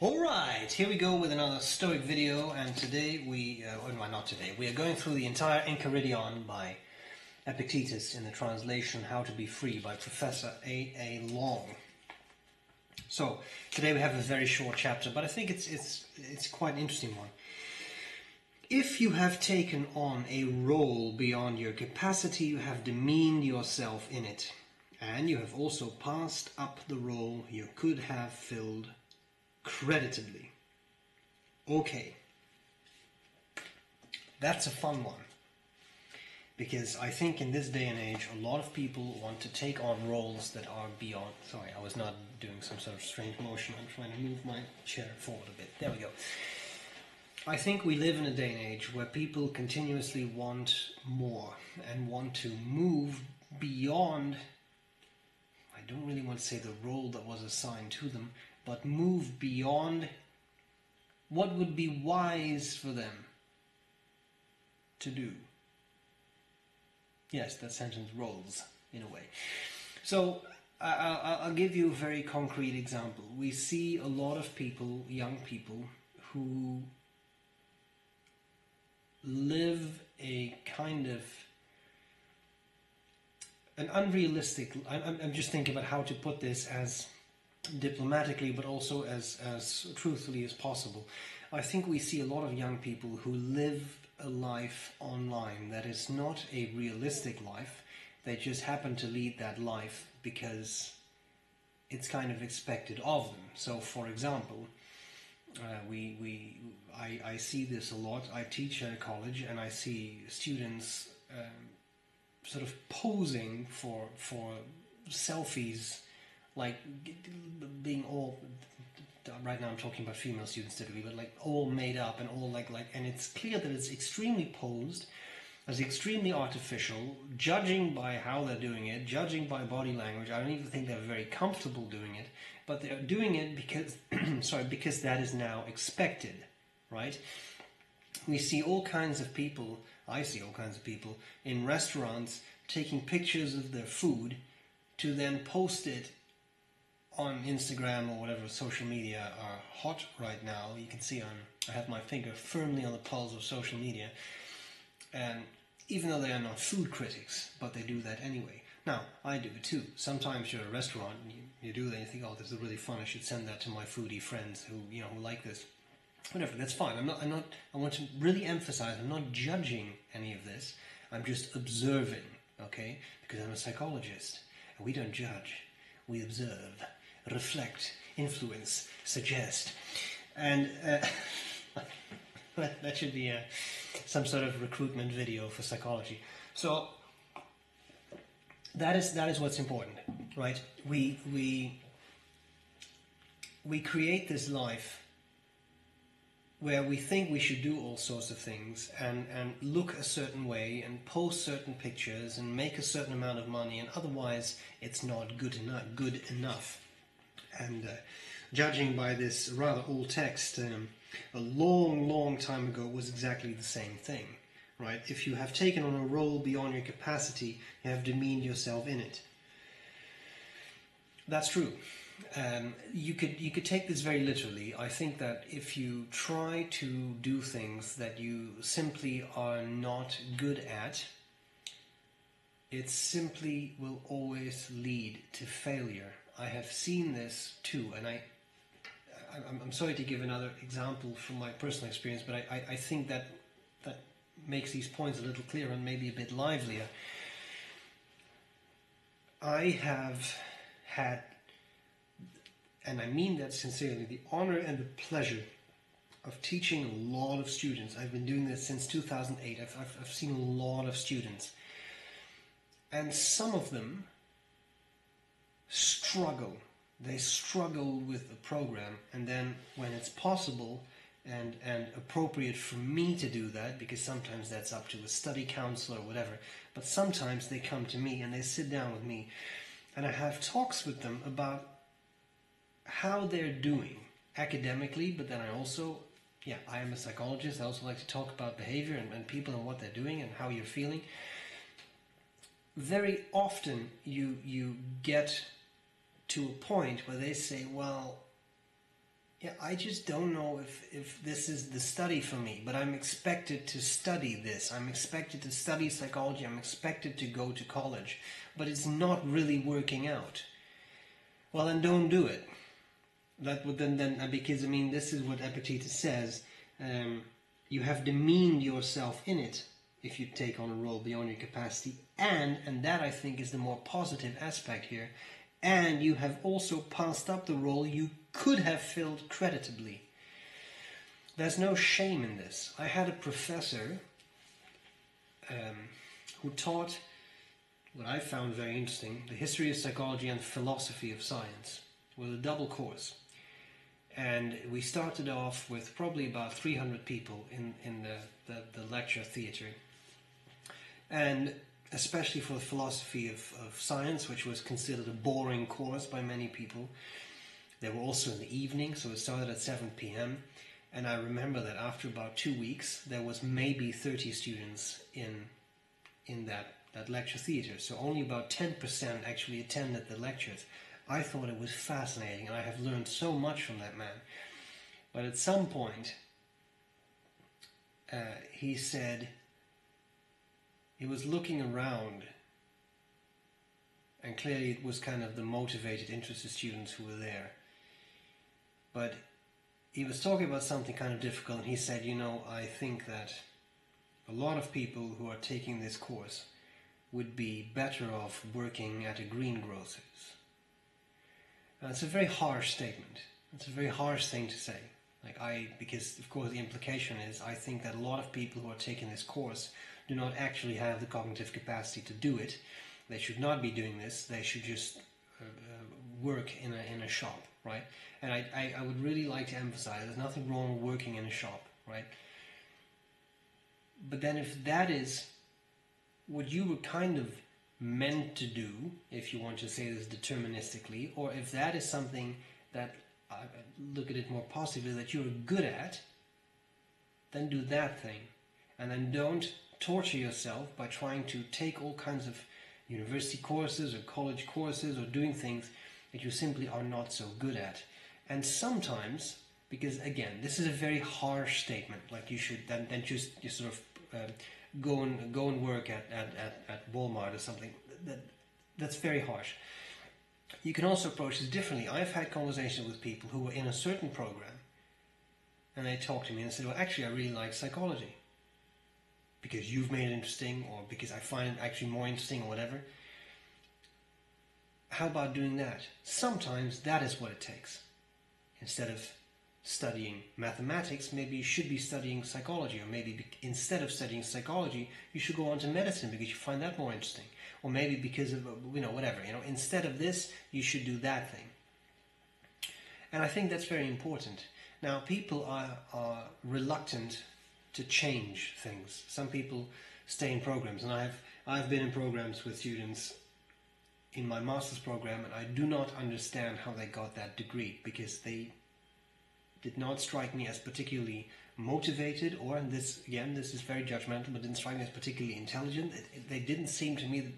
Alright, here we go with another Stoic video, and today we, not today, we are going through the entire Enchiridion by Epictetus in the translation How to Be Free by Professor A.A. Long. So, today we have a very short chapter, but I think it's quite an interesting one. If you have taken on a role beyond your capacity, you have demeaned yourself in it, and you have also passed up the role you could have filled creditably. Okay, that's a fun one, because I think in this day and age a lot of people want to take on roles that are beyond. Sorry, I was not doing some sort of strange motion. I'm trying to move my chair forward a bit. There we go. I think we live in a day and age where people continuously want more and want to move beyond, I don't really want to say the role that was assigned to them, but move beyond what would be wise for them to do. Yes, that sentence rolls in a way. So I'll give you a very concrete example. We see a lot of people, young people, who live a kind of an unrealistic, I'm just thinking about how to put this as diplomatically but also as truthfully as possible. I think we see a lot of young people who live a life online that is not a realistic life. They just happen to lead that life because it's kind of expected of them. So for example, I see this a lot. I teach at a college and I see students sort of posing for selfies, like being all, right now I'm talking about female students typically, but like all made up and all like, and it's clear that it's extremely posed, it's extremely artificial, judging by how they're doing it, judging by body language. I don't even think they're very comfortable doing it, but they're doing it because, because that is now expected, right? We see all kinds of people, I see all kinds of people in restaurants taking pictures of their food to then post it on Instagram or whatever social media are hot right now. You can see I have my finger firmly on the pulse of social media, and even though they are not food critics, but they do that anyway. Now, I do it too. Sometimes you're at a restaurant and you do that and you think, oh, this is really fun, I should send that to my foodie friends who, you know, who like this. Whatever, that's fine. I want to really emphasize, I'm not judging any of this. I'm just observing, okay? Because I'm a psychologist, and we don't judge. We observe, reflect, influence, suggest. And that should be some sort of recruitment video for psychology. So that is what's important, right? We create this life where we think we should do all sorts of things and look a certain way and post certain pictures and make a certain amount of money, and otherwise it's not good enough. And judging by this rather old text, a long time ago was exactly the same thing, right? If you have taken on a role beyond your capacity, you have demeaned yourself in it. That's true. You could take this very literally. I think that if you try to do things that you simply are not good at, it simply will always lead to failure. I have seen this too, and I'm sorry to give another example from my personal experience, but I think that makes these points a little clearer and maybe a bit livelier. I have had, and I mean that sincerely, the honor and the pleasure of teaching a lot of students. I've been doing this since 2008. I've seen a lot of students. And some of them struggle. They struggle with the program. And then when it's possible and appropriate for me to do that, because sometimes that's up to a study counselor or whatever, but sometimes they come to me and they sit down with me and I have talks with them about how they're doing academically, but then I also, I am a psychologist. I also like to talk about behavior and people and what they're doing and how you're feeling. Very often you get to a point where they say, well, Yeah, I just don't know if this is the study for me, but I'm expected to study this. I'm expected to study psychology. I'm expected to go to college, but it's not really working out. Well, then don't do it. That would then because I mean this is what Epictetus says. You have demeaned yourself in it if you take on a role beyond your capacity, and that I think is the more positive aspect here. And you have also passed up the role you could have filled creditably. There's no shame in this. I had a professor who taught what I found very interesting, the history of psychology and philosophy of science. It was a double course. And we started off with probably about 300 people in the lecture theatre. And especially for the philosophy of science, which was considered a boring course by many people. They were also in the evening, so it started at 7 p.m. And I remember that after about 2 weeks, there was maybe 30 students in that lecture theatre. So only about 10% actually attended the lectures. I thought it was fascinating, and I have learned so much from that man. But at some point, he said, he was looking around, and clearly it was kind of the motivated, interested students who were there. But he was talking about something kind of difficult, and he said, you know, I think that a lot of people who are taking this course would be better off working at a greengrocer's. It's a very harsh statement. It's a very harsh thing to say. Because of course the implication is, I think that a lot of people who are taking this course do not actually have the cognitive capacity to do it. They should not be doing this. They should just work in a shop, right? And I would really like to emphasize, there's nothing wrong with working in a shop, right? But then if that is what you were kind of meant to do, if you want to say this deterministically, or if that is something that, look at it more positively, that you're good at, then do that thing. And then don't torture yourself by trying to take all kinds of university courses or college courses or doing things that you simply are not so good at. And sometimes, because again, this is a very harsh statement, like you should then just sort of go and work at Walmart or something. That's very harsh. You can also approach this differently. I've had conversations with people who were in a certain program, and they talked to me and said, well, actually I really like psychology because you've made it interesting, or because I find it actually more interesting, or whatever. How about doing that? Sometimes that is what it takes. Instead of studying mathematics, maybe you should be studying psychology, or maybe instead of studying psychology, you should go on to medicine because you find that more interesting, or maybe because of, whatever, instead of this, you should do that thing. And I think that's very important. Now, people are reluctant to change things. Some people stay in programs, and I've been in programs with students in my master's program, and I do not understand how they got that degree, because they did not strike me as particularly motivated, or, and this is very judgmental, but didn't strike me as particularly intelligent. They didn't seem to me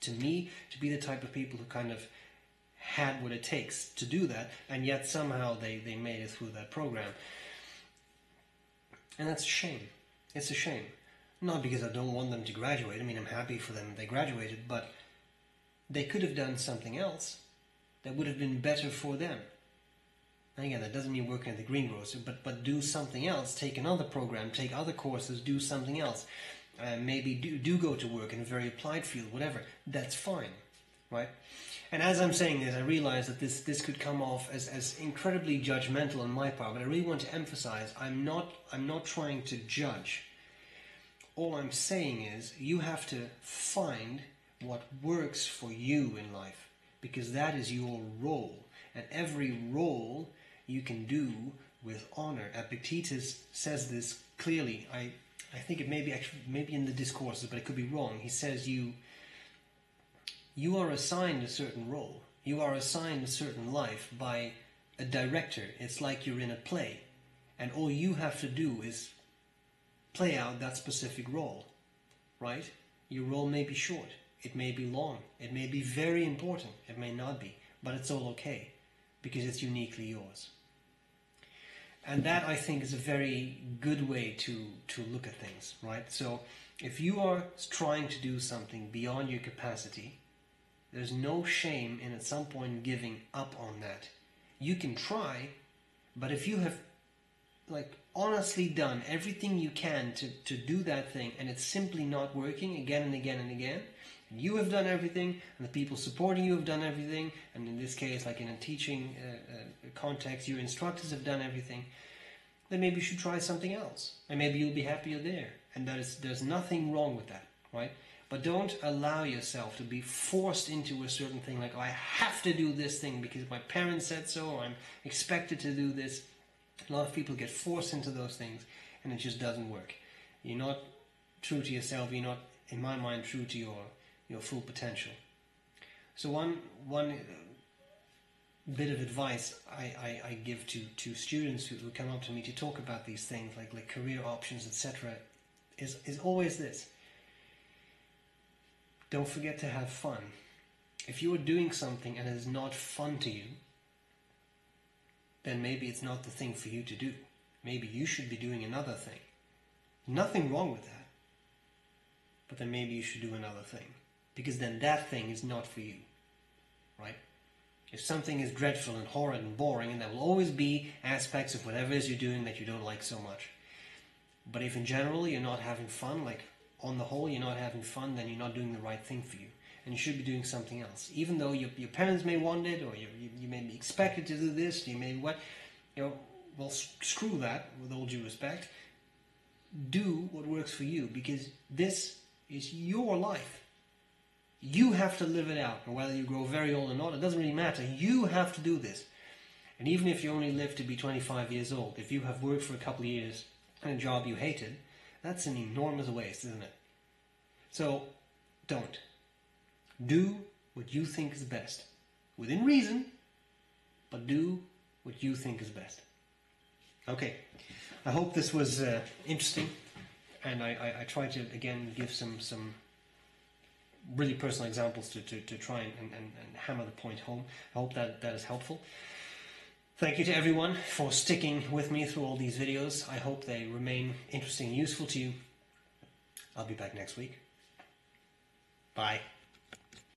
to be the type of people who kind of had what it takes to do that, and yet somehow they made it through that program. And that's a shame. It's a shame. Not because I don't want them to graduate. I mean, I'm happy for them they graduated, but they could have done something else that would have been better for them. And again, that doesn't mean working at the greengrocer, but do something else. Take another program, take other courses, do something else. Maybe do go to work in a very applied field, whatever. That's fine, right? And as I'm saying this, I realize that this could come off as incredibly judgmental on my part, but I really want to emphasize, I'm not trying to judge. All I'm saying is, you have to find what works for you in life, because that is your role, and every role you can do with honor. Epictetus says this clearly. I think it may be maybe in the Discourses, but it could be wrong. He says you are assigned a certain role. You are assigned a certain life by a director. It's like you're in a play, and all you have to do is play out that specific role, right? Your role may be short. It may be long. It may be very important. It may not be, but it's all okay, because it's uniquely yours. And that, I think, is a very good way to look at things, right? So if you are trying to do something beyond your capacity, there's no shame in at some point giving up on that. You can try, but if you have like honestly done everything you can to do that thing and it's simply not working again and again and again, and you have done everything and the people supporting you have done everything, and in this case, like in a teaching context, your instructors have done everything, then maybe you should try something else, and maybe you'll be happier there. And there's nothing wrong with that, right? But don't allow yourself to be forced into a certain thing, like, oh, I have to do this thing because my parents said so, or I'm expected to do this. A lot of people get forced into those things, and it just doesn't work. You're not true to yourself. You're not, in my mind, true to your full potential. So one bit of advice I give to students who come up to me to talk about these things, like career options, etc., is always this. Don't forget to have fun. If you are doing something and it is not fun to you, then maybe it's not the thing for you to do. Maybe you should be doing another thing. Nothing wrong with that. But then maybe you should do another thing. Because then that thing is not for you. Right? If something is dreadful and horrid and boring, and there will always be aspects of whatever it is you're doing that you don't like so much. But if in general you're not having fun, like on the whole you're not having fun, then you're not doing the right thing for you. And you should be doing something else. Even though your parents may want it, or you may be expected to do this, you may well, screw that, with all due respect. Do what works for you, because this is your life. You have to live it out, and whether you grow very old or not, it doesn't really matter. You have to do this. And even if you only live to be 25 years old, if you have worked for a couple of years in a job you hated, that's an enormous waste, isn't it? So, don't. Do what you think is best. Within reason, but do what you think is best. Okay, I hope this was interesting, and I try to, again, give some really personal examples to try and hammer the point home. I hope that is helpful. Thank you to everyone for sticking with me through all these videos. I hope they remain interesting and useful to you. I'll be back next week. Bye.